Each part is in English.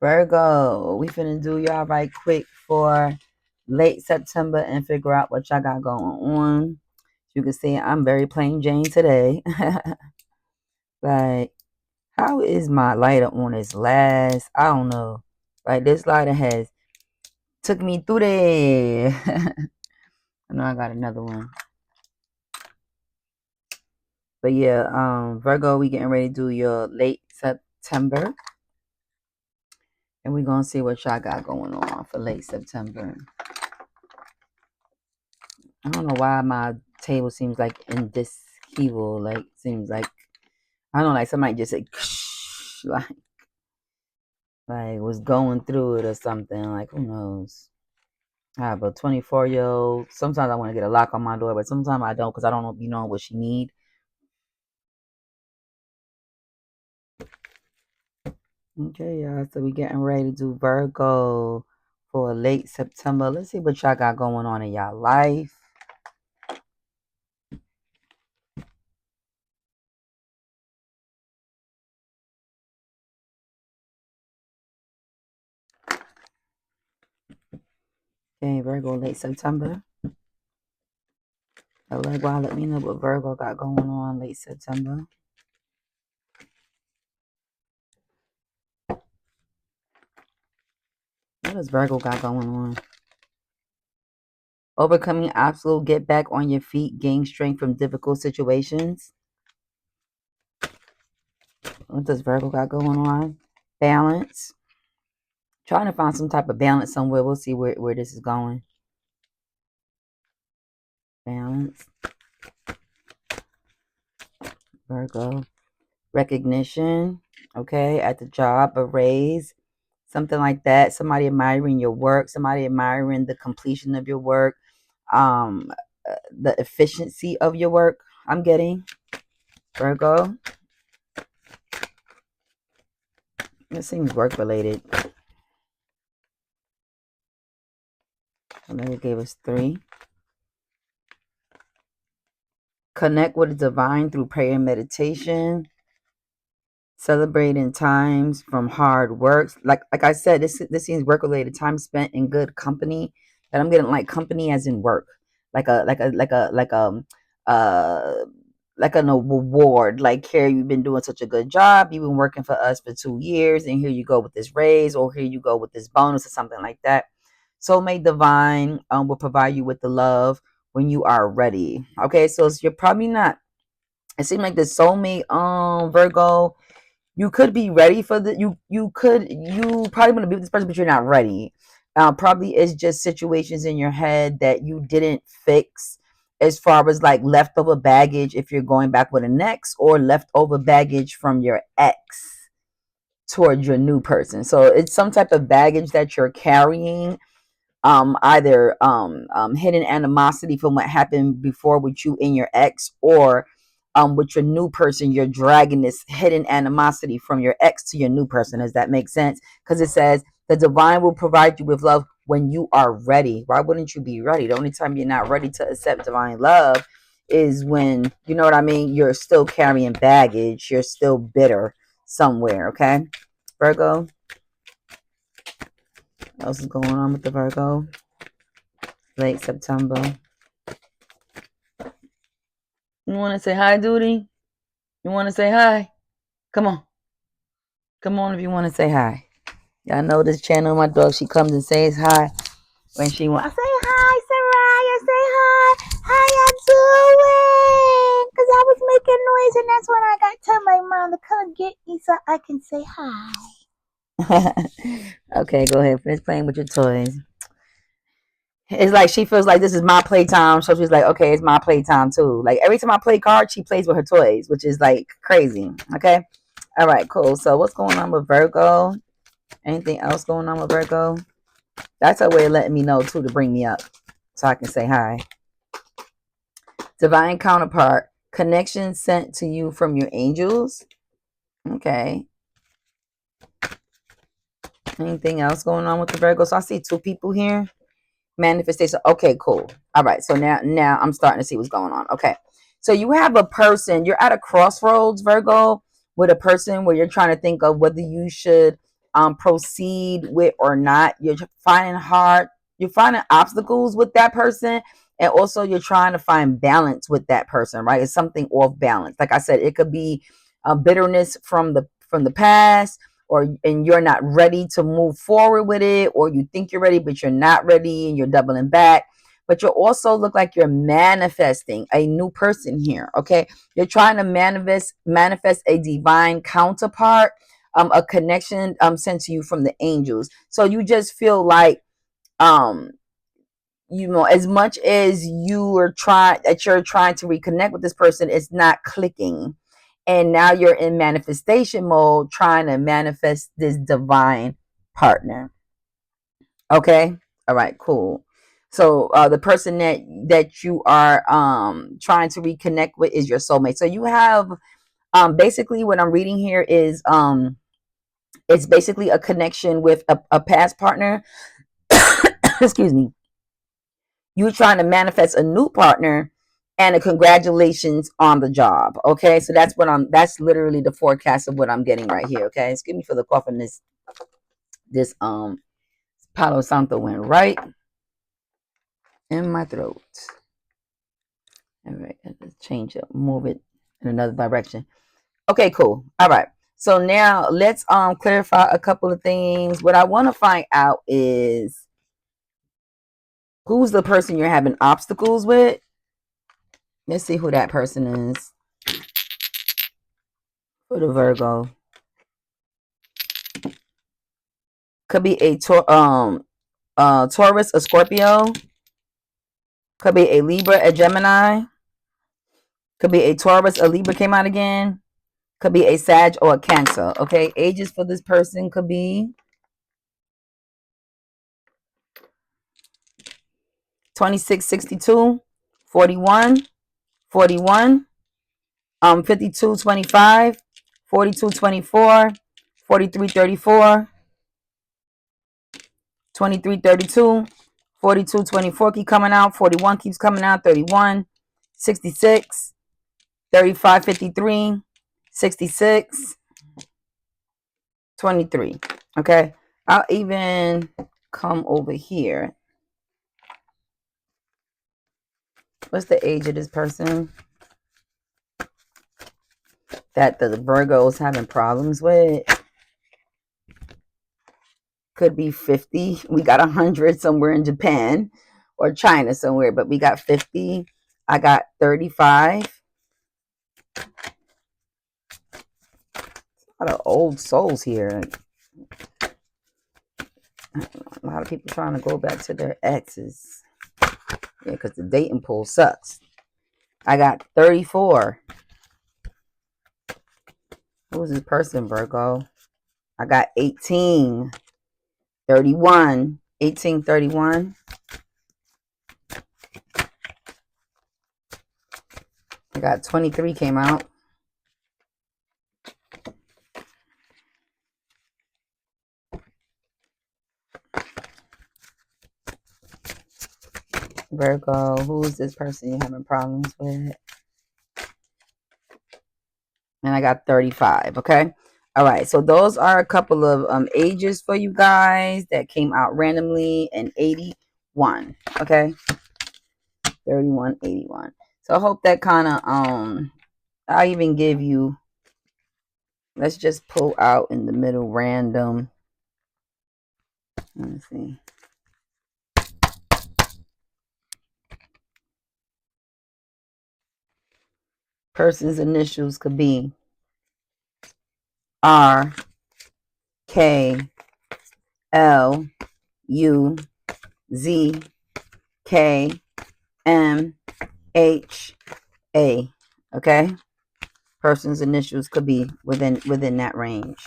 Virgo, we finna do y'all right quick for late September and figure out what y'all got going on. You can see I'm very plain Jane today. Like, how is my lighter on its last? I don't know. Like, this lighter has took me through there. I know I got another one. But yeah, Virgo, we getting ready to do your late September. And we're gonna see what y'all got going on for late September. I don't know why my table seems like in this keyboard, like seems like I don't know, like somebody just said like was going through it or something. Like who knows? I have a 24-year-old. Sometimes I want to get a lock on my door, but sometimes I don't because I don't know if you know what she need. Okay, y'all. So we getting ready to do Virgo for late September. Let's see what y'all got going on in y'all life. Okay, Virgo late September. Let me know what Virgo got going on late September. What does Virgo got going on? Overcoming obstacles, get back on your feet, gain strength from difficult situations. What does Virgo got going on? Balance. Trying to find some type of balance somewhere. We'll see where this is going. Balance. Virgo. Recognition. Okay, at the job, a raise. Something like that. Somebody admiring your work. Somebody admiring the completion of your work. The efficiency of your work. I'm getting. Virgo. It seems work related. And then it gave us 3. Connect with the divine through prayer and meditation. Celebrating times from hard work. Like I said, this seems work related. Time spent in good company. That I'm getting like company as in work. Uh like an award. Like here, you've been doing such a good job. You've been working for us for 2 years, and here you go with this raise, or here you go with this bonus or something like that. Soulmate divine will provide you with the love when you are ready. Okay, so you're probably not. It seems like the soulmate Virgo, you could be ready for you probably want to be with this person, but you're not ready. Probably it's just situations in your head that you didn't fix, as far as like leftover baggage if you're going back with an ex, or leftover baggage from your ex towards your new person. So it's some type of baggage that you're carrying, either hidden animosity from what happened before with you and your ex, or with your new person, you're dragging this hidden animosity from your ex to your new person. Does that make sense? Because it says the divine will provide you with love when you are ready. Why wouldn't you be ready? The only time you're not ready to accept divine love is when, you know what I mean, you're still carrying baggage, you're still bitter somewhere. Okay, Virgo, what else is going on with the Virgo late September? You want to say hi, Duty? You want to say hi? Come on. Come on if you want to say hi. Y'all know this channel, my dog, she comes and says hi when she wants. I say hi, Saraya. Say hi. How y'all doing? Because I was making noise, and that's when I got to tell my mom to come get me so I can say hi. Okay, go ahead. Finish playing with your toys. It's like she feels like this is my playtime, so she's like, okay, it's my playtime too. Like every time I play cards, she plays with her toys, which is like crazy. Okay, all right, cool. So what's going on with Virgo? Anything else going on with Virgo? That's her way of letting me know too, to bring me up so I can say hi. Divine counterpart, connection sent to you from your angels. Okay. Anything else going on with the Virgo? So I see 2 people here. Manifestation. Okay, cool. All right. So now I'm starting to see what's going on. Okay. So you have a person, you're at a crossroads, Virgo, with a person where you're trying to think of whether you should proceed with or not. You're finding obstacles with that person, and also you're trying to find balance with that person, right? It's something off balance. Like I said, it could be a bitterness from the past, or and you're not ready to move forward with it, or you think you're ready but you're not ready and you're doubling back. But you also look like you're manifesting a new person here. Okay, you're trying to manifest a divine counterpart, a connection sent to you from the angels. So you just feel like, um as much as you're trying to reconnect with this person, it's not clicking, and now you're in manifestation mode trying to manifest this divine partner. Okay, all right, cool. So the person that you are trying to reconnect with is your soulmate. So you have, basically what I'm reading here is, it's basically a connection with a past partner. Excuse me. You're trying to manifest a new partner, and a congratulations on the job. Okay, so that's literally the forecast of what I'm getting right here. Okay, excuse me for the cough, and this Palo Santo went right in my throat. All right, let's change it, move it in another direction. Okay, cool. All right. So now let's clarify a couple of things. What I want to find out is, who's the person you're having obstacles with? Let's see who that person is for the Virgo. Could be a Taurus, a Scorpio. Could be a Libra, a Gemini. Could be a Taurus, a Libra came out again. Could be a Sag or a Cancer. Okay, ages for this person could be 26, 62, 41, 41, 52, 25, 42, 24, 43, 34, 23, 32, 42, 24 keep coming out, 41 keeps coming out, 31, 66, 35, 53, 66, 23. Okay, I'll even come over here. What's the age of this person that the Virgo is having problems with? Could be 50. We got 100 somewhere in Japan or China somewhere, but we got 50. I got 35. A lot of old souls here. A lot of people trying to go back to their exes. Yeah, because the dating pool sucks. I got 34. Who's this person, Virgo? I got 18. 31. 18, 31. I got 23 came out. Virgo, who is this person you're having problems with? And I got 35. Okay. All right. So those are a couple of ages for you guys that came out randomly in 81. Okay. 31, 81. So I hope that kind of I'll even give you, let's just pull out in the middle random. Let's see. Person's initials could be R, K, L, U, Z, K, M, H, A. Okay? Person's initials could be within that range.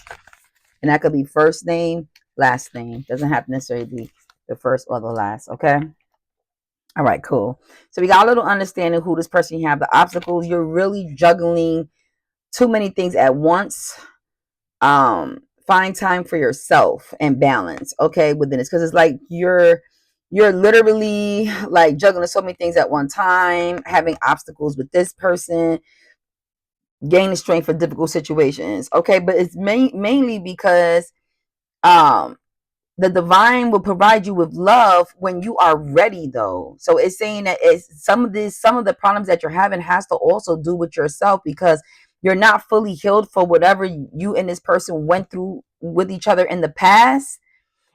And that could be first name, last name. Doesn't have to necessarily be the first or the last. Okay? All right, cool. So we got a little understanding who this person you have, the obstacles. You're really juggling too many things at once. Find time for yourself and balance, okay, within this, because it's like you're literally like juggling so many things at one time, having obstacles with this person, gaining strength for difficult situations. Okay, but it's mainly because Um, the divine will provide you with love when you are ready, though. So it's saying that it's some of the problems that you're having has to also do with yourself, because you're not fully healed for whatever you and this person went through with each other in the past.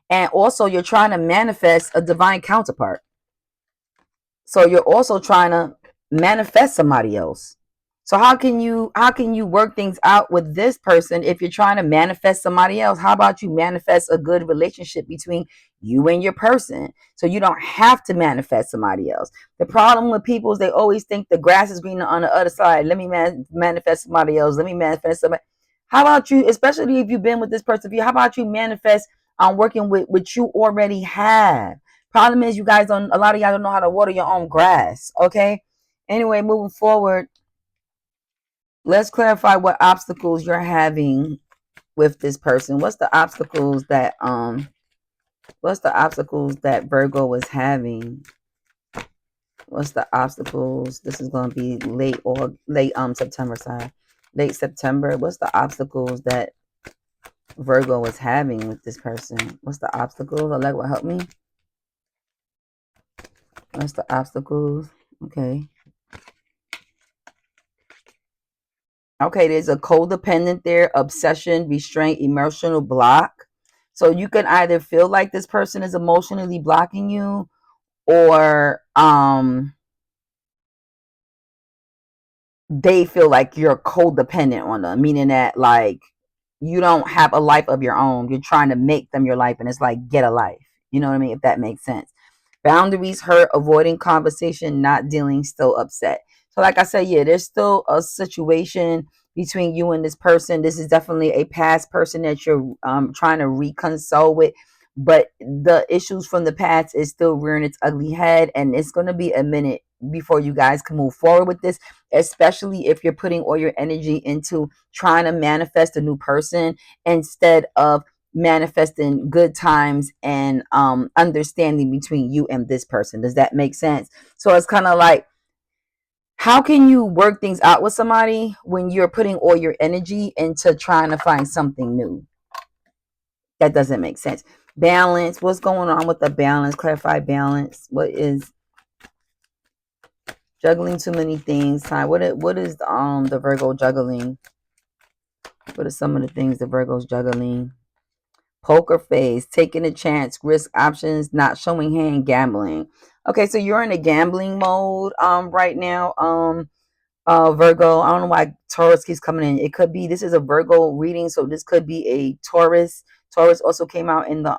And also you're trying to manifest a divine counterpart. So you're also trying to manifest somebody else. So how can you work things out with this person if you're trying to manifest somebody else? How about you manifest a good relationship between you and your person, so you don't have to manifest somebody else? The problem with people is they always think the grass is greener on the other side. Let me manifest somebody else. Let me manifest somebody. How about you, especially if you've been with this person for you, how about you manifest on working with what you already have? Problem is, you guys don't. A lot of y'all don't know how to water your own grass. Okay. Anyway, moving forward, let's clarify what obstacles you're having with this person. What's the obstacles that Virgo was having? What's the obstacles? This is going to be late September, sorry. Late September. What's the obstacles that Virgo was having with this person? What's the obstacles? Alexa, will help me. What's the obstacles? Okay. Okay, there's a codependent there, obsession, restraint, emotional block. So you can either feel like this person is emotionally blocking you, or they feel like you're codependent on them, meaning that like you don't have a life of your own. You're trying to make them your life, and it's like, get a life. You know what I mean? If that makes sense. Boundaries hurt, avoiding conversation, not dealing, still upset. So, like I said, yeah, there's still a situation between you and this person. This is definitely a past person that you're trying to reconcile with. But the issues from the past is still rearing its ugly head. And it's going to be a minute before you guys can move forward with this, especially if you're putting all your energy into trying to manifest a new person instead of manifesting good times and understanding between you and this person. Does that make sense? So it's kind of like, how can you work things out with somebody when you're putting all your energy into trying to find something new? That doesn't make sense. Balance. What's going on with the balance? Clarify balance. What is juggling too many things? Time. What is the Virgo juggling? What are some of the things the Virgo's juggling? Poker face, taking a chance, risk options, not showing hand, gambling. Okay, so you're in a gambling mode right now. Virgo. I don't know why Taurus keeps coming in. It could be this is a Virgo reading, so this could be a Taurus. Taurus also came out in the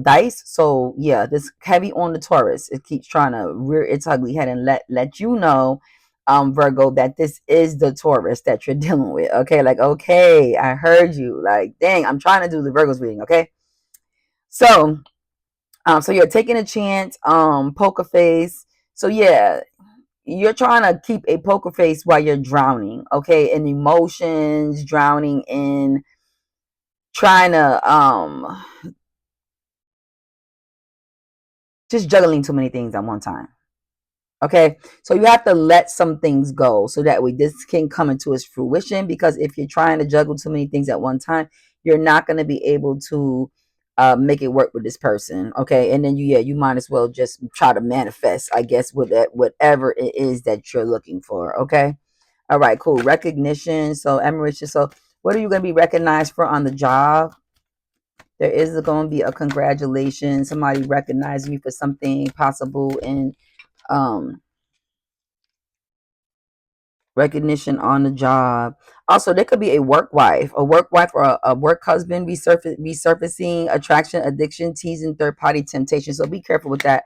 dice. So yeah, this heavy on the Taurus. It keeps trying to rear its ugly head and let you know, Virgo, that this is the Taurus that you're dealing with. Okay, like, okay, I heard you. Like, dang, I'm trying to do the Virgos reading. Okay, so so you're taking a chance, poker face. So yeah, you're trying to keep a poker face while you're drowning, okay, in emotions, drowning in trying to just juggling too many things at one time. Okay, so you have to let some things go so that way this can come into its fruition. Because if you're trying to juggle too many things at one time, you're not going to be able to make it work with this person. Okay, and then you might as well just try to manifest, I guess, with that whatever it is that you're looking for. Okay, all right, cool. Recognition. So, admiration. So, what are you going to be recognized for on the job? There is going to be a congratulations, somebody recognizing you for something possible, and um recognition on the job. Also, there could be a work wife or a work husband resurfacing attraction, addiction, teasing, third party temptation. So be careful with that.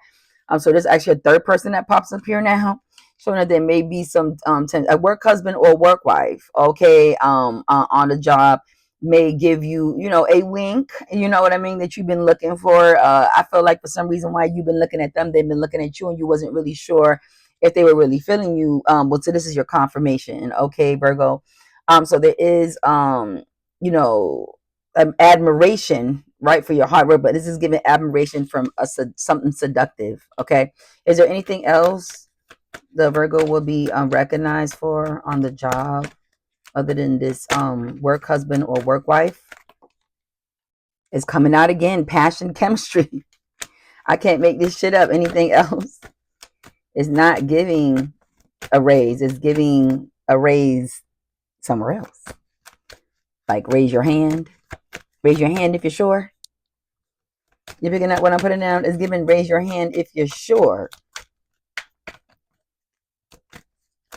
So there's actually a third person that pops up here now, showing that there may be some a work husband or work wife. Okay, on the job may give you, a wink. You know what I mean, that you've been looking for. I feel like for some reason why you've been looking at them, they've been looking at you, and you wasn't really sure if they were really feeling you. Well, so this is your confirmation. Okay, Virgo. So there is you know admiration, right, for your hard work, but this is giving admiration from something seductive. Okay, is there anything else the Virgo will be recognized for on the job? other than this work husband or work wife. It's coming out again. Passion, chemistry. I can't make this shit up. Anything else is not giving a raise. It's giving a raise somewhere else. Like raise your hand. Raise your hand if you're sure. You're picking up what I'm putting down. It's giving raise your hand if you're sure.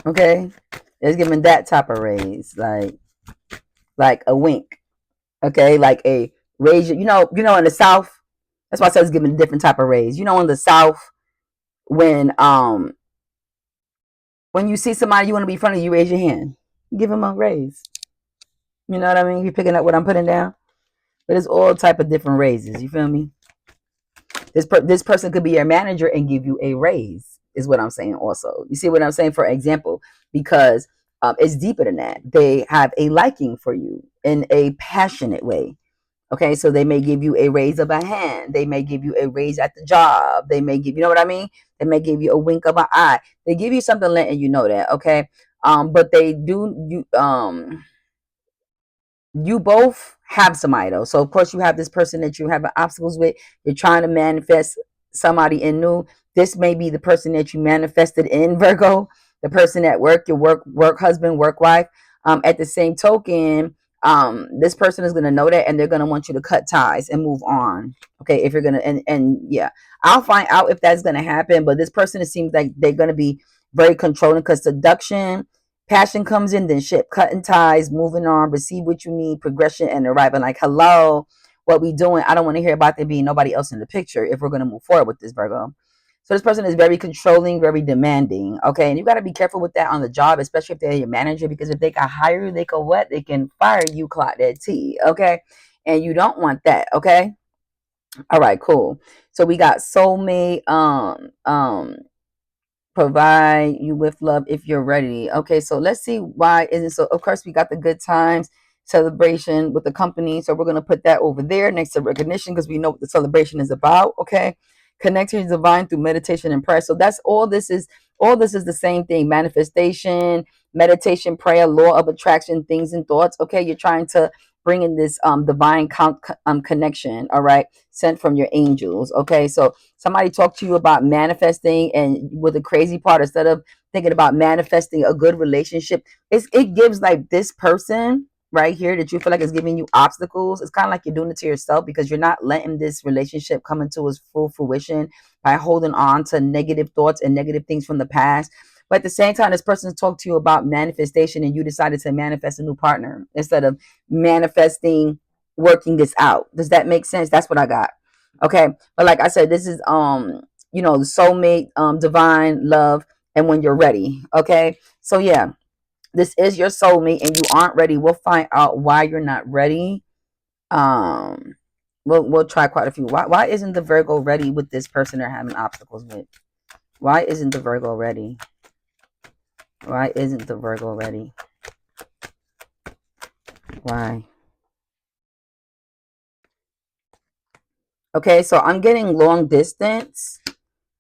Okay? It's giving that type of raise. Like a wink. Okay? Like a raise. In the South, that's why I said it's giving a different type of raise. In the South, when you see somebody you want to be in front of, you raise your hand. Give them a raise. You know what I mean? You're picking up what I'm putting down. But it's all type of different raises. You feel me? This person could be your manager and give you a raise, is what I'm saying also. You see what I'm saying? For example, because it's deeper than that. They have a liking for you in a passionate way. Okay, so they may give you a raise of a hand. They may give you a raise at the job. They may give, you know what I mean? They may give you a wink of an eye. They give you something letting you know that, okay? But they do you both have somebody though. So of course you have this person that you have obstacles with. You're trying to manifest somebody in new. This may be the person that you manifested in, Virgo, the person at work, your work husband, work wife. At the same token, this person is gonna know that and they're gonna want you to cut ties and move on. Okay, if you're gonna and yeah, I'll find out if that's gonna happen. But this person, it seems like they're gonna be very controlling because seduction. Passion comes in, then shit, cutting ties, moving on, receive what you need, progression, and arriving. Like, hello, what we doing? I don't want to hear about there being nobody else in the picture if we're going to move forward with this, Virgo. So this person is very controlling, very demanding. Okay, and you got to be careful with that on the job, especially if they're your manager, because if they can hire you, they can what? They can fire you, clock that T. Okay, and you don't want that. Okay, all right, cool. So we got soulmate. Provide you with love if you're ready. Okay, so let's see why isn't so. Of course, we got the good times celebration with the company, so we're gonna put that over there next to recognition because we know what the celebration is about. Okay, connecting to divine through meditation and prayer. So that's all. This is all. This is the same thing: manifestation, meditation, prayer, law of attraction, things and thoughts. Okay, you're trying to bring in this divine connection. All right, sent from your angels. Okay, so somebody talk to you about manifesting, and with the crazy part, instead of thinking about manifesting a good relationship, it gives like this person right here that you feel like is giving you obstacles. It's kind of like you're doing it to yourself because you're not letting this relationship come into its full fruition by holding on to negative thoughts and negative things from the past. But at the same time, this person talked to you about manifestation and you decided to manifest a new partner instead of manifesting working this out. Does that make sense? That's what I got. Okay, but like I said, this is soulmate, divine love, and when you're ready. Okay, so yeah, this is your soulmate, and you aren't ready. We'll find out why you're not ready. Um, we'll try quite a few. Why isn't the Virgo ready with this person they're having obstacles with? Why isn't the Virgo ready? Why isn't the Virgo ready? Why? Okay, so I'm getting long distance.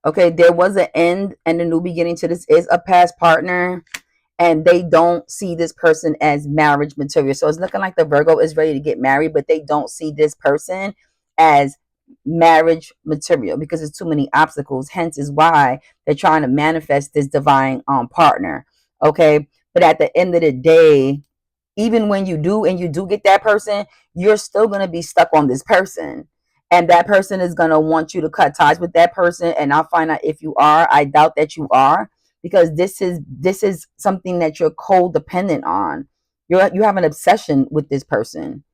Okay, there was an end and a new beginning to this. Is a past partner, and they don't see this person as marriage material. So it's looking like the Virgo is ready to get married, but they don't see this person as marriage material because there's too many obstacles. Hence is why they're trying to manifest this divine partner. Okay, but at the end of the day, even when you do and you do get that person, you're still going to be stuck on this person. And that person is going to want you to cut ties with that person. And I'll find out if you are. I doubt that you are, because this is something that you're codependent on. You have an obsession with this person.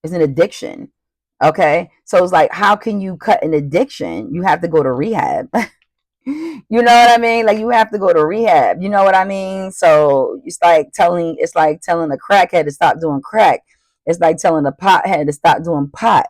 It's an addiction. Okay. So it's like, how can you cut an addiction? You have to go to rehab. You know what I mean? Like, you have to go to rehab. You know what I mean? So it's like telling a crackhead to stop doing crack. It's like telling a pothead to stop doing pot.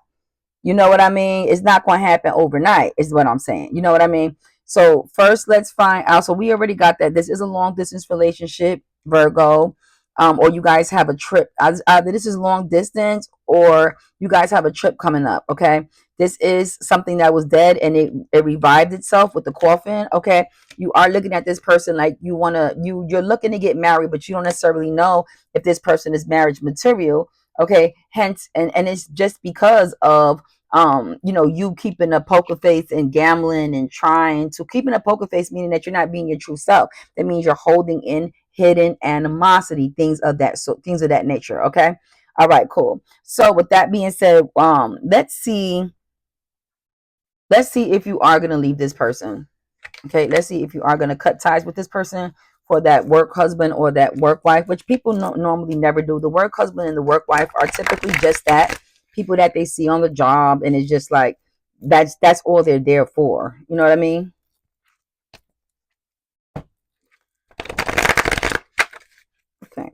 You know what I mean? It's not going to happen overnight, is what I'm saying. You know what I mean? So first, let's find out. So we already got that. This is a long distance relationship, Virgo. Or you guys have a trip. Either this is long distance or you guys have a trip coming up. Okay. this is something that was dead and it revived itself with the coffin. Okay, you are looking at this person like you're looking to get married, but you don't necessarily know if this person is marriage material. Okay, hence, and it's just because of you keeping a poker face and gambling and trying to keeping a poker face, meaning that you're not being your true self. That means you're holding in hidden animosity, things of that nature. Okay. All right, cool. So with that being said, let's see if you are gonna leave this person. Okay, let's see if you are gonna cut ties with this person for that work husband or that work wife, which people normally never do. The work husband and the work wife are typically just that, people that they see on the job, and it's just like that's all they're there for. You know what I mean? Okay.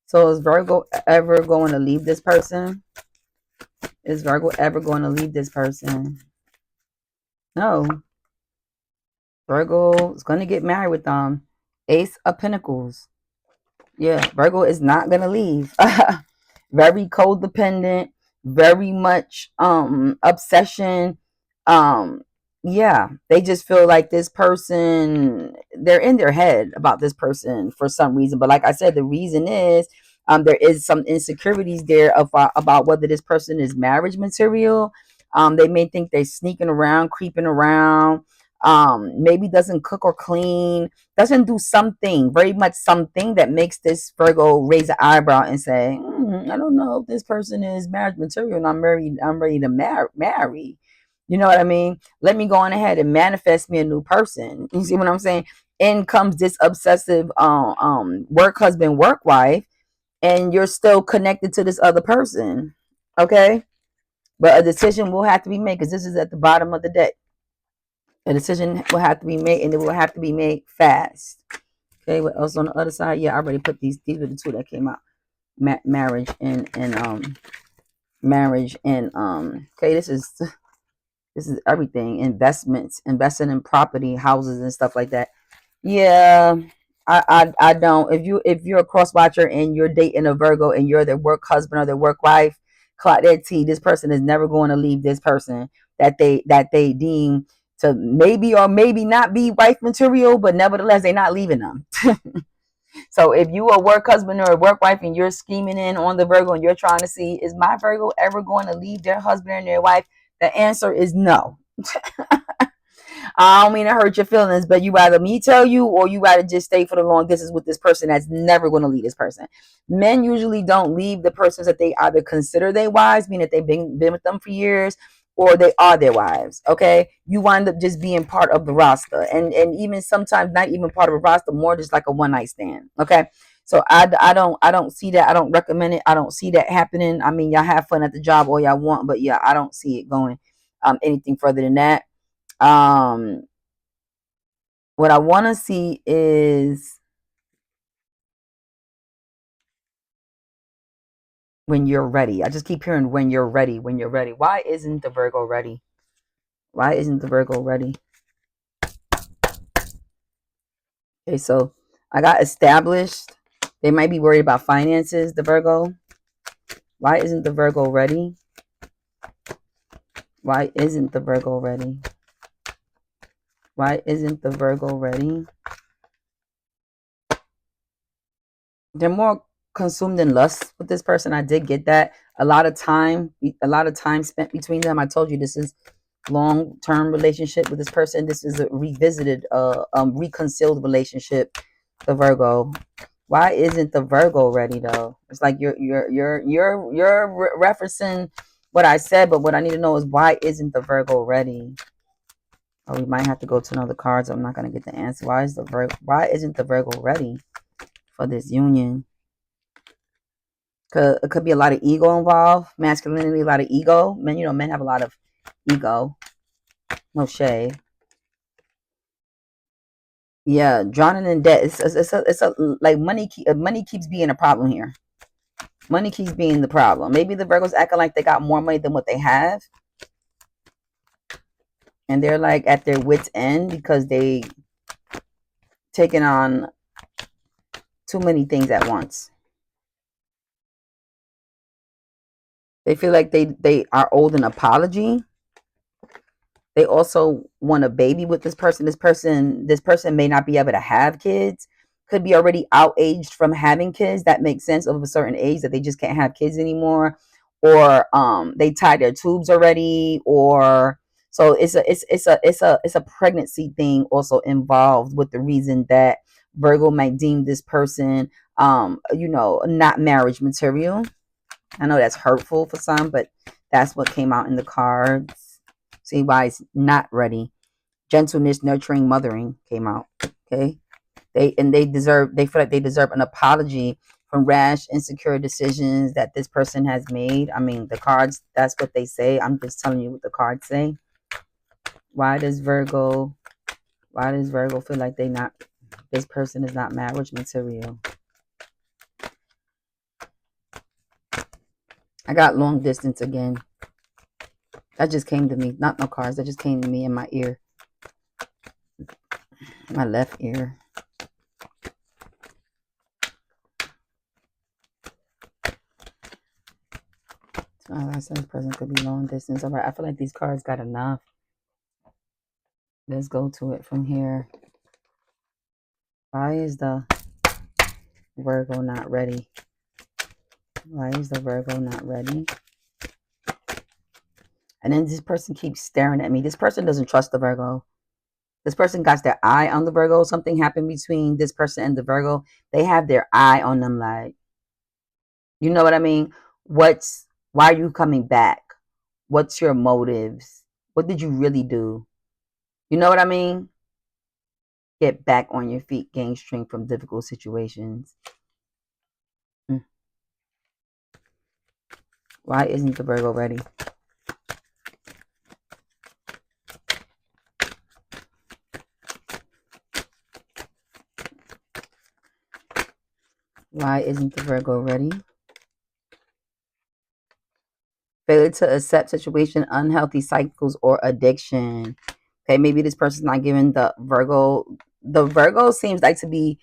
So is Virgo ever going to leave this person? Is Virgo ever going to leave this person? No. Virgo is going to get married with Ace of Pentacles. Yeah, Virgo is not going to leave. Very codependent, very much obsession. Um yeah, they just feel like this person, they're in their head about this person for some reason. But like I said, the reason is there is some insecurities there about whether this person is marriage material. They may think they're sneaking around, creeping around, maybe doesn't cook or clean, doesn't do something, very much something that makes this Virgo raise an eyebrow and say, I don't know if this person is marriage material and I'm ready to marry. You know what I mean? Let me go on ahead and manifest me a new person. You see what I'm saying? In comes this obsessive work husband, work wife, and you're still connected to this other person. Okay? But a decision will have to be made because this is at the bottom of the deck. A decision will have to be made, and it will have to be made fast. Okay, what else on the other side? Yeah, I already put these are the two that came out. Marriage and marriage and okay, this is everything. Investments, investing in property, houses and stuff like that. Yeah. I don't. If you're a cross watcher and you're dating a Virgo and you're their work husband or their work wife, clock that T. This person is never going to leave this person that they deem to maybe or maybe not be wife material, but nevertheless they're not leaving them. So if you a work husband or a work wife and you're scheming in on the Virgo and you're trying to see, is my Virgo ever going to leave their husband and their wife? The answer is no. I don't mean to hurt your feelings, but you rather me tell you or you rather just stay for the long distance with this person that's never going to leave this person. Men usually don't leave the persons that they either consider their wives, meaning that they've been with them for years, or they are their wives. Okay, you wind up just being part of the roster, and even sometimes not even part of a roster, more just like a one night stand. Okay, so I don't see that. I don't recommend it. I don't see that happening. I mean, y'all have fun at the job all y'all want, but yeah, I don't see it going anything further than that. um what I want to see is when you're ready. I just keep hearing when you're ready, when you're ready. Why isn't the Virgo ready? Why isn't the Virgo ready? Okay, so I got established. They might be worried about finances, the Virgo. Why isn't the Virgo ready? Why isn't the Virgo ready? Why isn't the Virgo ready? They're more consumed in lust with this person. I did get that. A lot of time spent between them. I told you this is long-term relationship with this person. This is a revisited reconciled relationship, the Virgo. Why isn't the Virgo ready though? It's like you're referencing what I said, but what I need to know is why isn't the Virgo ready? Oh, we might have to go to another card, so I'm not gonna get the answer. Why isn't the Virgo ready for this union? It could be a lot of ego involved, masculinity, a lot of ego. Men have a lot of ego. No shade. Yeah, drowning in debt. It's a like money keeps being a problem here. Money keeps being the problem. Maybe the Virgos acting like they got more money than what they have, and they're like at their wits' end because they taking on too many things at once. They feel like they are owed an apology. They also want a baby with this person. This person may not be able to have kids. Could be already out aged from having kids. That makes sense of a certain age that they just can't have kids anymore, or they tied their tubes already, or so it's a pregnancy thing also involved with the reason that Virgo might deem this person not marriage material. I know that's hurtful for some, but that's what came out in the cards. See why it's not ready. Gentleness, nurturing, mothering came out. Okay. They feel like they deserve an apology from rash, insecure decisions that this person has made. I mean, the cards, that's what they say. I'm just telling you what the cards say. Why does Virgo feel like this person is not marriage material? I got long distance again. That just came to me. Not no cards. That just came to me in my ear. My left ear. So I said this person could be long distance. All right. I feel like these cards got enough. Let's go to it from here. Why is the Virgo not ready? Why is the Virgo not ready? And then this person keeps staring at me. This person doesn't trust the Virgo. This person got their eye on the Virgo. Something happened between this person and the Virgo. They have their eye on them, like, you know what I mean? Why are you coming back? What's your motives? What did you really do? You know what I mean? Get back on your feet, gain strength from difficult situations. Why isn't the Virgo ready? Why isn't the Virgo ready? Failure to accept situation, unhealthy cycles, or addiction. Okay, maybe this person's not giving the Virgo. The Virgo seems like to be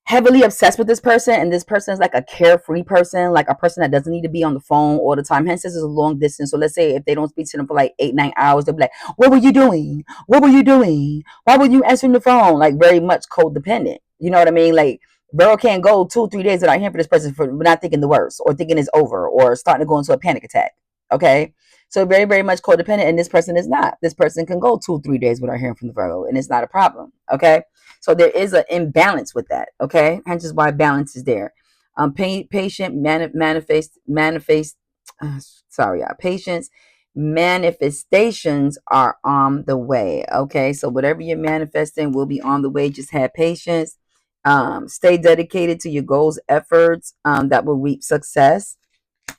heavily obsessed with this person, and this person is like a carefree person, like a person that doesn't need to be on the phone all the time. Hence, this is a long distance. So let's say if they don't speak to them for like 8-9 hours, they'll be like, "What were you doing? What were you doing? Why were you answering the phone?" Like very much codependent. You know what I mean? Like Virgo can't go 2-3 days without hearing from this person for not thinking the worst or thinking it's over or starting to go into a panic attack. Okay. So very, very much codependent, and this person is not. This person can go 2-3 days without hearing from the Virgo, and it's not a problem. Okay. So there is an imbalance with that. Okay, hence is why balance is there. Patient manifest. Sorry, patience manifestations are on the way. Okay, so whatever you're manifesting will be on the way. Just have patience. Stay dedicated to your goals, efforts that will reap success.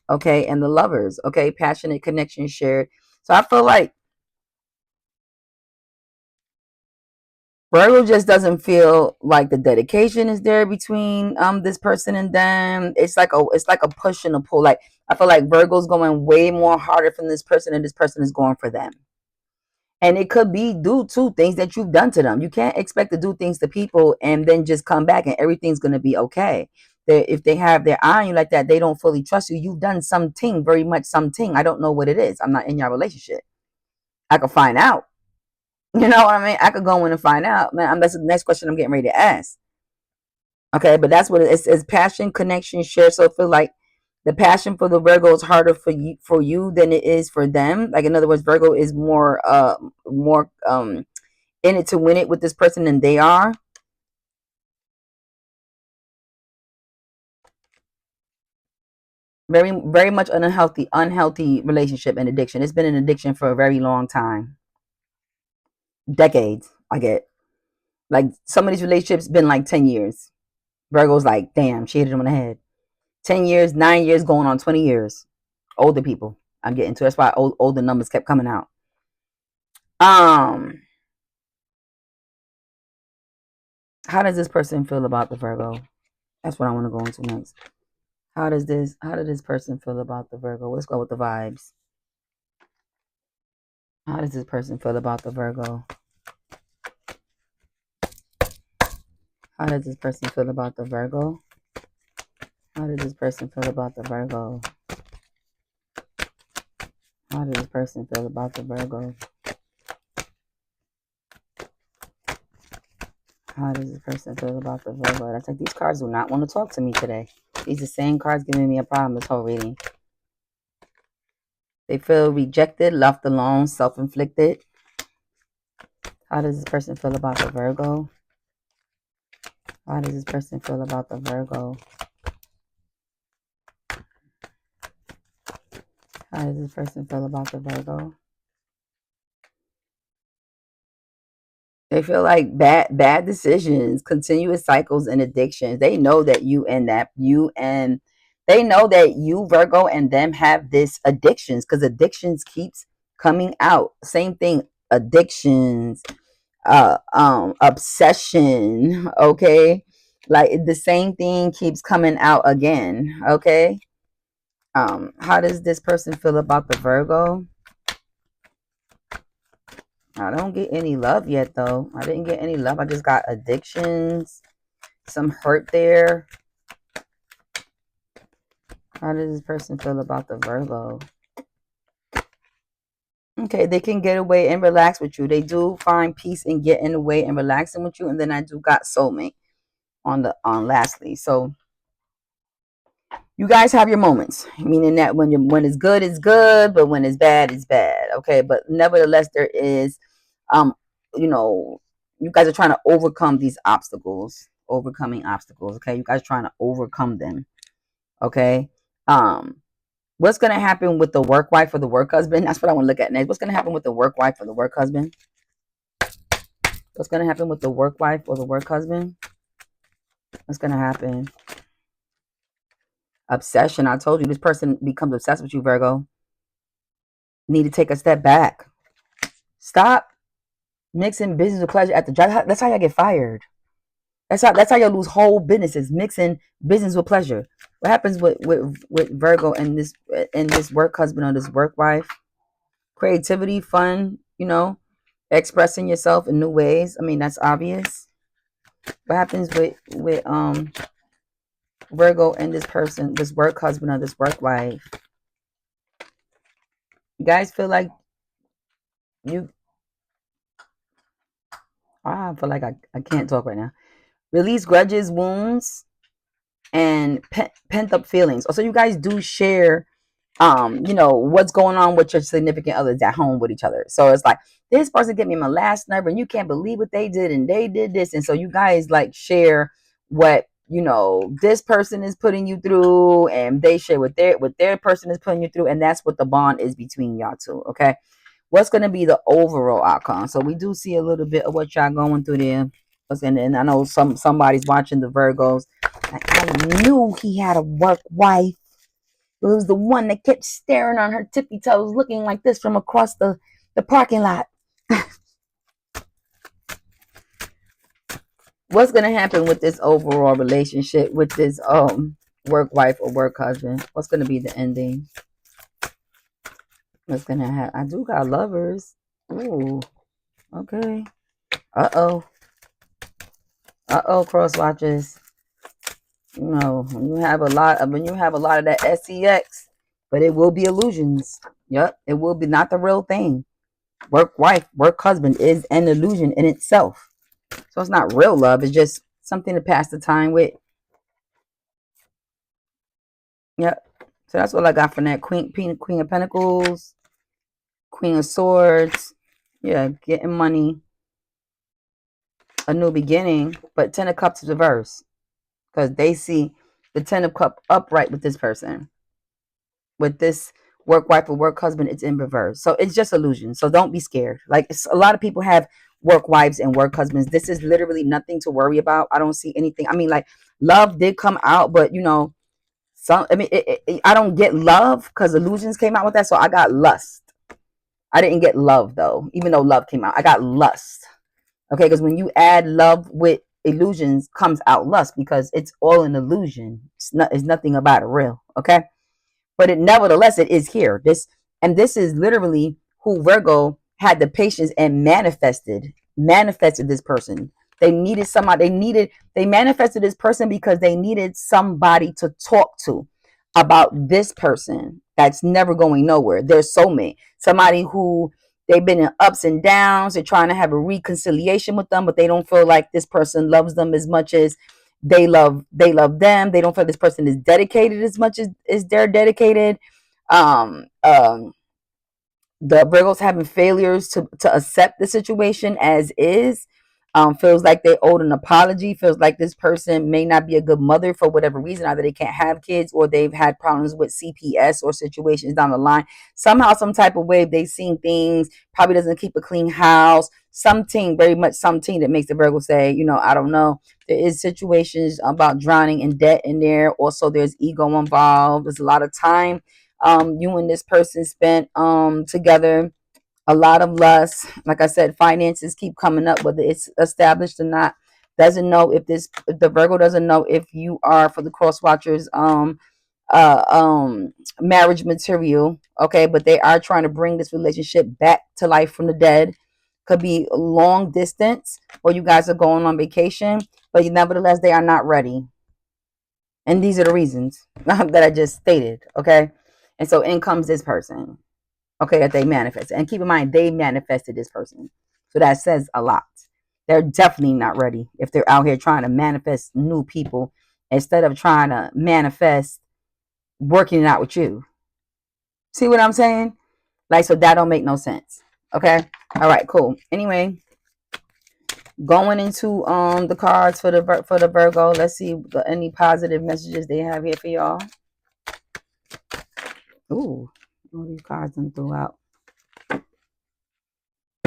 Okay, and the lovers. Okay, passionate connection shared. So I feel like Virgo just doesn't feel like the dedication is there between this person and them. It's like a push and a pull. Like I feel like Virgo's going way more harder for this person and this person is going for them. And it could be due to things that you've done to them. You can't expect to do things to people and then just come back and everything's gonna be okay. If they have their eye on you like that, they don't fully trust you. You've done something, very much something. I don't know what it is. I'm not in your relationship. I could find out. You know what I mean? I could go in and find out. Man, that's the next question I'm getting ready to ask. Okay, but that's what it is. It's passion, connection, share. So I feel like the passion for the Virgo is harder for you than it is for them. Like in other words, Virgo is more in it to win it with this person than they are. Very, very much an unhealthy relationship and addiction. It's been an addiction for a very long time. Decades, I get. Like some of these relationships been like 10 years. Virgo's like, damn, she hit him on the head. 10 years, 9 years, going on 20 years. Older people I'm getting to. That's why older numbers kept coming out. Um, how does this person feel about the Virgo? That's what I want to go into next. How does this person feel about the Virgo? Let's go with the vibes. How does this person feel about the Virgo? How does this person feel about the Virgo? How does this person feel about the Virgo? How does this person feel about the Virgo? How does this person feel about the Virgo? That's like these cards do not want to talk to me today. These are the same cards giving me a problem this whole reading. They feel rejected, left alone, self-inflicted. How does this person feel about the Virgo? How does this person feel about the Virgo? How does this person feel about the Virgo? They feel like bad decisions, continuous cycles, and addictions. They know that they know that you, Virgo, and them have this addictions because addictions keeps coming out. Same thing, addictions, obsession, okay? Like the same thing keeps coming out again, okay? How does this person feel about the Virgo? I don't get any love yet, though. I didn't get any love. I just got addictions, some hurt there. How does this person feel about the Virgo? Okay, they can get away and relax with you. They do find peace in getting away and relaxing with you. And then I do got soulmate on lastly. So you guys have your moments, meaning that when it's good, but when it's bad. Okay, but nevertheless, there is, um, you know, you guys are trying to overcome these obstacles, overcoming obstacles. Okay, you guys are trying to overcome them. Okay, what's gonna happen with the work wife or the work husband? That's what I want to look at next. What's gonna happen with the work wife or the work husband? What's gonna happen with the work wife or the work husband? What's gonna happen? Obsession. I told you this person becomes obsessed with you, Virgo. Need to take a step back. Stop mixing business with pleasure at the job. That's how y'all get fired. That's how y'all lose whole businesses, mixing business with pleasure. What happens with Virgo and this work husband or this work wife? Creativity, fun, expressing yourself in new ways. I mean, that's obvious. What happens with Virgo and this person, this work husband or this work wife? You guys feel like you I feel like I can't talk right now. Release grudges, wounds, and pent up feelings. Also, you guys do share, what's going on with your significant others at home with each other. So it's like this person gave me my last number, and you can't believe what they did, and they did this, and so you guys like share what this person is putting you through, and they share what their person is putting you through, and that's what the bond is between y'all two. Okay. What's going to be the overall outcome? So we do see a little bit of what y'all going through there. And I know somebody's watching the Virgos. Like, I knew he had a work wife. It was the one that kept staring on her tippy toes, looking like this from across the parking lot. What's going to happen with this overall relationship with this work wife or work husband? What's going to be the ending? What's going to happen? I do got lovers. Ooh, okay. Uh-oh. Cross watches. When you have a lot of that sex, but it will be illusions. Yep, it will be not the real thing. Work wife, work husband is an illusion in itself. So it's not real love, it's just something to pass the time with. Yep. So that's what I got from that. Queen of Pentacles, Queen of Swords. Yeah, getting money. A new beginning, but Ten of Cups is reverse. Because they see the Ten of Cups upright with this person. With this work wife or work husband, it's in reverse. So it's just illusion. So don't be scared. Like a lot of people have work wives and work husbands. This is literally nothing to worry about. I don't see anything. I mean, like love did come out, but I don't get love because illusions came out with that. So I got lust. I didn't get love though, even though love came out. I got lust. Okay, because when you add love with illusions, comes out lust because it's all an illusion. It's nothing about it real. Okay. But nevertheless, it is here. This is literally who Virgo had the patience and manifested this person. They needed somebody. They manifested this person because they needed somebody to talk to. about this person that's never going nowhere. Their soulmate, somebody who they've been in ups and downs. They're trying to have a reconciliation with them, but they don't feel like this person loves them as much as they love them. They don't feel this person is dedicated as much as they're dedicated. Um, um, the Virgos having failures to accept the situation as is. Feels like they owed an apology. Feels like this person may not be a good mother for whatever reason. Either they can't have kids, or they've had problems with CPS or situations down the line. Somehow, some type of way, they've seen things. Probably doesn't keep a clean house. Something, very much something that makes the Virgo say, I don't know. There is situations about drowning in debt in there. Also, there's ego involved. There's a lot of time you and this person spent together. A lot of lust. Like I said, finances keep coming up, whether it's established or not. Doesn't know if the Virgo doesn't know if you are, for the cross watchers, uh um marriage material. Okay, but they are trying to bring this relationship back to life from the dead. Could be long distance, or you guys are going on vacation, but nevertheless they are not ready. And these are the reasons that I just stated. Okay, and so in comes this person. Okay, that they manifested. And keep in mind, they manifested this person. So that says a lot. They're definitely not ready if they're out here trying to manifest new people instead of trying to manifest working it out with you. See what I'm saying? Like, so that don't make no sense. Okay? All right, cool. Anyway, going into the cards for the Virgo. Let's see any positive messages they have here for y'all. Ooh, all these cards done threw out.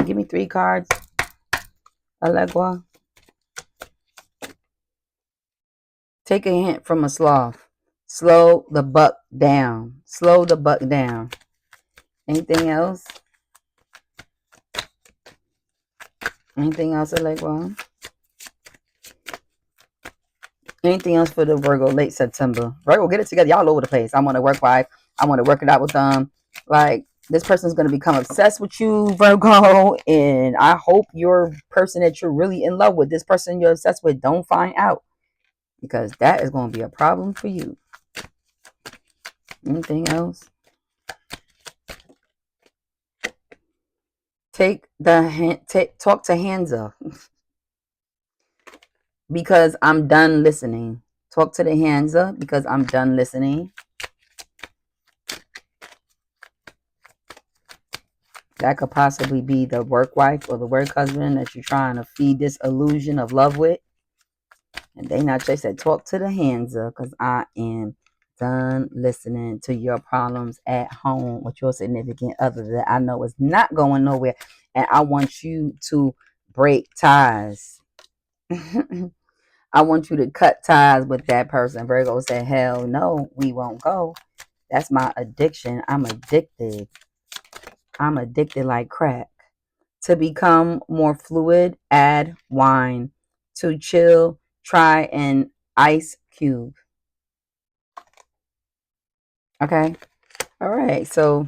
Give me 3 cards. Allegua. Take a hint from a sloth. Slow the buck down. Slow the buck down. Anything else? Anything else, Allegua? Anything else for the Virgo late September? Virgo, get it together. Y'all all over the place. I want to work wife. I want to work it out with them. Like, this person's going to become obsessed with you, Virgo. And I hope your person that you're really in love with, this person you're obsessed with, don't find out. Because that is going to be a problem for you. Anything else? Talk to Hansa. Because I'm done listening. Talk to the Hansa because I'm done listening. That could possibly be the work wife or the work husband that you're trying to feed this illusion of love with. And they said, talk to the Hansa because I am done listening to your problems at home with your significant other that I know is not going nowhere. And I want you to break ties. I want you to cut ties with that person. Virgo said, hell no, we won't go. That's my addiction. I'm addicted. I'm addicted like crack. To become more fluid, add wine. To chill, try an ice cube. Okay. All right. So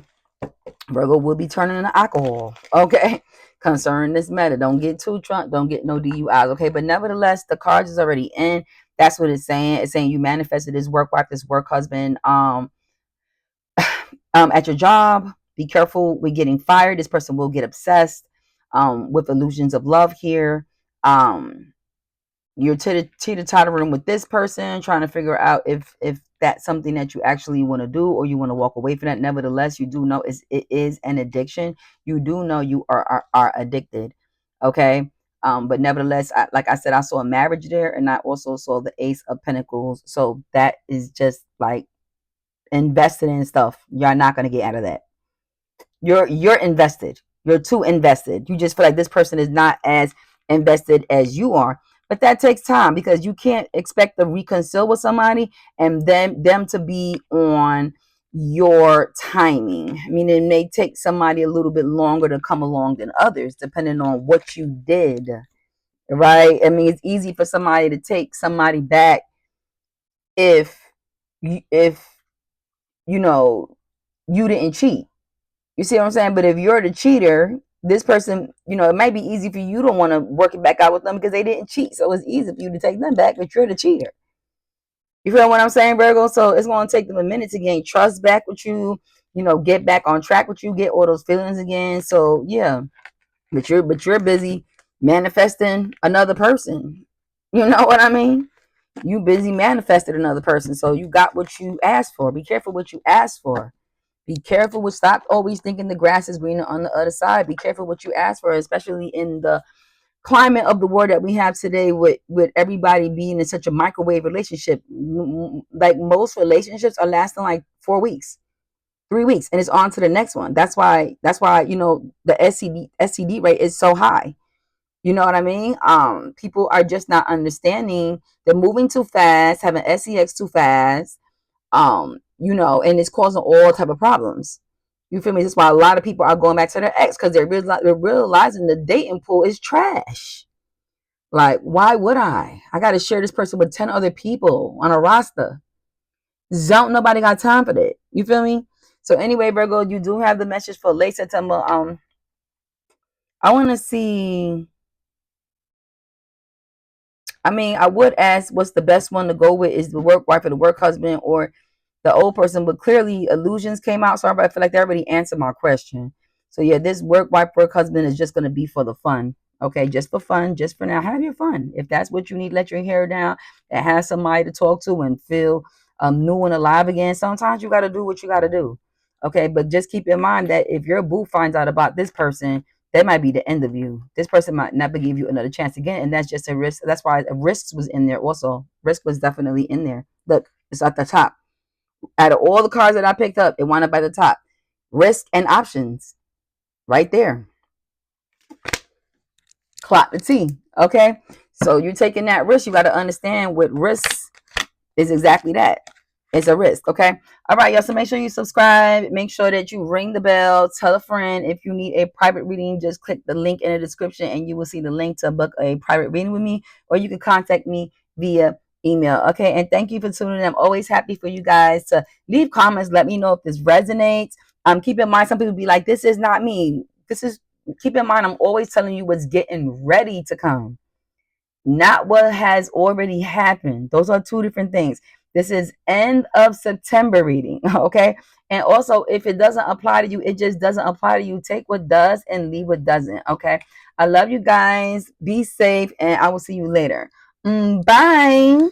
Virgo will be turning into alcohol. Okay. Concerning this matter. Don't get too drunk. Don't get no DUIs. Okay. But nevertheless, the cards is already in. That's what it's saying. It's saying you manifested this work wife, this work husband. At your job, be careful with getting fired. This person will get obsessed with illusions of love here. You're teeter-tottering with this person, trying to figure out if that's something that you actually want to do or you want to walk away from that. Nevertheless, you do know it is an addiction. You do know you are addicted. Okay. But nevertheless, like I said, I saw a marriage there, and I also saw the Ace of Pentacles. So that is just like invested in stuff. You're not going to get out of that. You're invested. You're too invested. You just feel like this person is not as invested as you are. But that takes time because you can't expect to reconcile with somebody and then them to be on your timing. I mean, it may take somebody a little bit longer to come along than others, depending on what you did. Right? I mean, it's easy for somebody to take somebody back if if you know you didn't cheat. You see what I'm saying? But if you're the cheater, this person, it might be easy for you to want to work it back out with them because they didn't cheat. So it's easy for you to take them back, but you're the cheater. You feel what I'm saying, Virgo? So it's gonna take them a minute to gain trust back with you, get back on track with you, get all those feelings again. So yeah, but you're busy manifesting another person. You know what I mean? You busy manifested another person. So you got what you asked for. Be careful what you ask for. Be careful with stop always thinking the grass is greener on the other side. Be careful what you ask for, especially in the climate of the world that we have today with everybody being in such a microwave relationship. Like most relationships are lasting like 4 weeks, 3 weeks, and it's on to the next one. That's why the STD rate is so high. You know what I mean? People are just not understanding. They're moving too fast, having sex too fast. And it's causing all type of problems. You feel me? That's why a lot of people are going back to their ex, because they're realizing the dating pool is trash. Like, why would I got to share this person with 10 other people on a roster? Don't nobody got time for that. You feel me? So anyway, Virgo, you do have the message for late September. I want to see. I mean, I would ask what's the best one to go with, is the work wife or the work husband or the old person, but clearly illusions came out. So I feel like they already answered my question. So yeah, this work wife, work husband is just going to be for the fun. Okay, just for fun, just for now. Have your fun. If that's what you need, let your hair down and have somebody to talk to and feel new and alive again. Sometimes you got to do what you got to do. Okay, but just keep in mind that if your boo finds out about this person, that might be the end of you. This person might never give you another chance again, and that's just a risk. That's why risks was in there also. Risk was definitely in there. Look, it's at the top. Out of all the cards that I picked up, it wound up at the top. Risk and options, right there. Clock the T. Okay, so you're taking that risk. You got to understand what risks is exactly that. It's a risk, okay? All right, y'all. So make sure you subscribe. Make sure that you ring the bell. Tell a friend. If you need a private reading, just click the link in the description and you will see the link to book a private reading with me. Or you can contact me via email, okay? And thank you for tuning in. I'm always happy for you guys to leave comments. Let me know if this resonates. Keep in mind, some people be like, this is not me. Keep in mind, I'm always telling you what's getting ready to come, not what has already happened. Those are two different things. This is end of September reading, okay? And also, if it doesn't apply to you, it just doesn't apply to you. Take what does and leave what doesn't, okay? I love you guys. Be safe, and I will see you later. Bye.